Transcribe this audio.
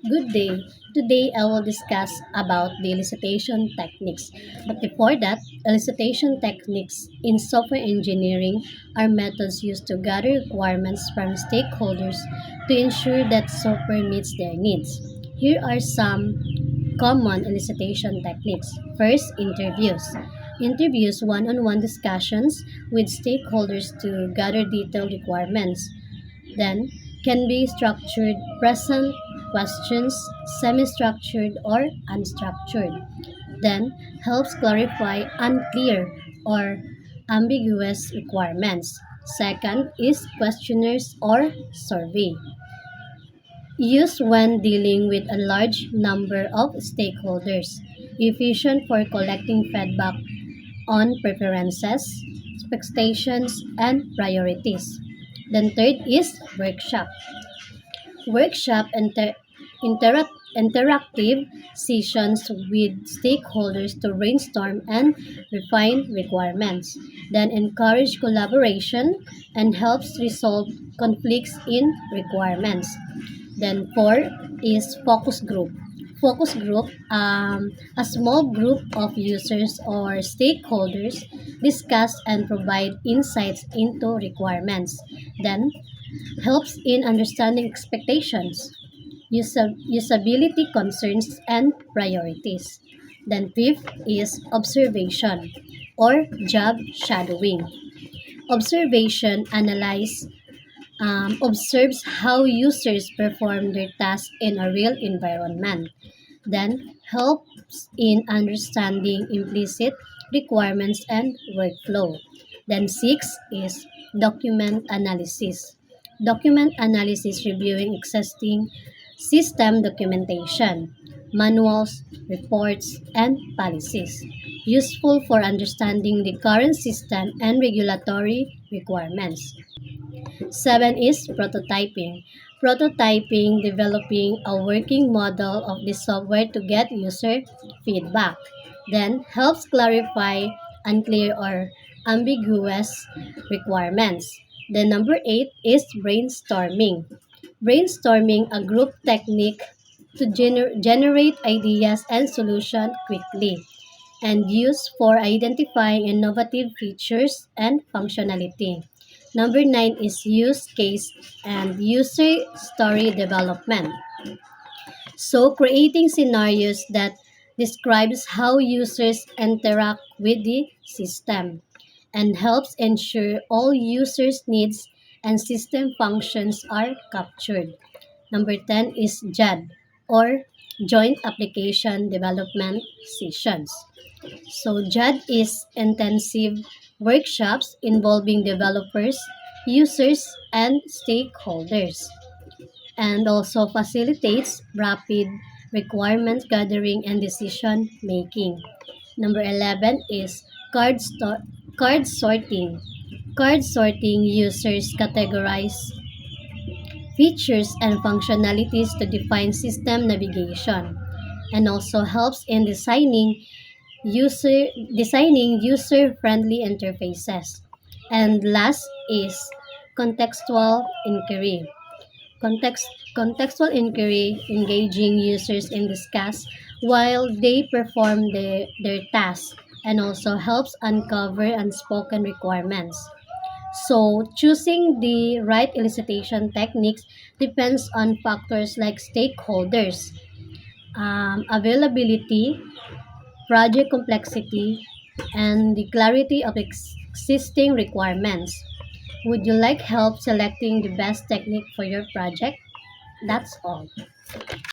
Good day. Today I will discuss about the elicitation techniques. But before that, elicitation techniques in software engineering are methods used to gather requirements from stakeholders to ensure that software meets their needs. Here are some common elicitation techniques. First, interviews. Interviews one-on-one discussions with stakeholders to gather detailed requirements. Then, can be structured present questions, semi-structured or unstructured. Then, helps clarify unclear or ambiguous requirements. Second is questionnaires or survey. Used when dealing with a large number of stakeholders. Efficient for collecting feedback on preferences, expectations, and priorities. Then third is workshop. Workshop interactive sessions with stakeholders to brainstorm and refine requirements. Then encourage collaboration and helps resolve conflicts in requirements. Then four is focus group. Focus group, a small group of users or stakeholders discuss and provide insights into requirements. Then helps in understanding expectations, usability concerns, and priorities. Then fifth is observation or job shadowing. Observation observes how users perform their tasks in a real environment. Then helps in understanding implicit requirements and workflow. Then six is document analysis. Document analysis reviewing existing system documentation, manuals, reports, and policies. Useful for understanding the current system and regulatory requirements. Seven is prototyping. Prototyping, developing a working model of the software to get user feedback. Then helps clarify unclear or ambiguous requirements. The number eight is brainstorming. Brainstorming, a group technique to generate ideas and solutions quickly and used for identifying innovative features and functionality. Number nine is use case and user story development. So creating scenarios that describes how users interact with the system and helps ensure all users' needs and system functions are captured. Number 10 is JAD or Joint Application Development Sessions. So JAD is intensive workshops involving developers, users, and stakeholders, and also facilitates rapid requirements gathering and decision making. Number 11 is card sorting. Card sorting users categorize features and functionalities to define system navigation and also helps in designing user-friendly interfaces. And last is contextual inquiry. Context, Contextual inquiry engaging users in discuss while they perform their tasks and also helps uncover unspoken requirements. So, choosing the right elicitation techniques depends on factors like stakeholders, availability, project complexity, and the clarity of existing requirements. Would you like help selecting the best technique for your project? That's all.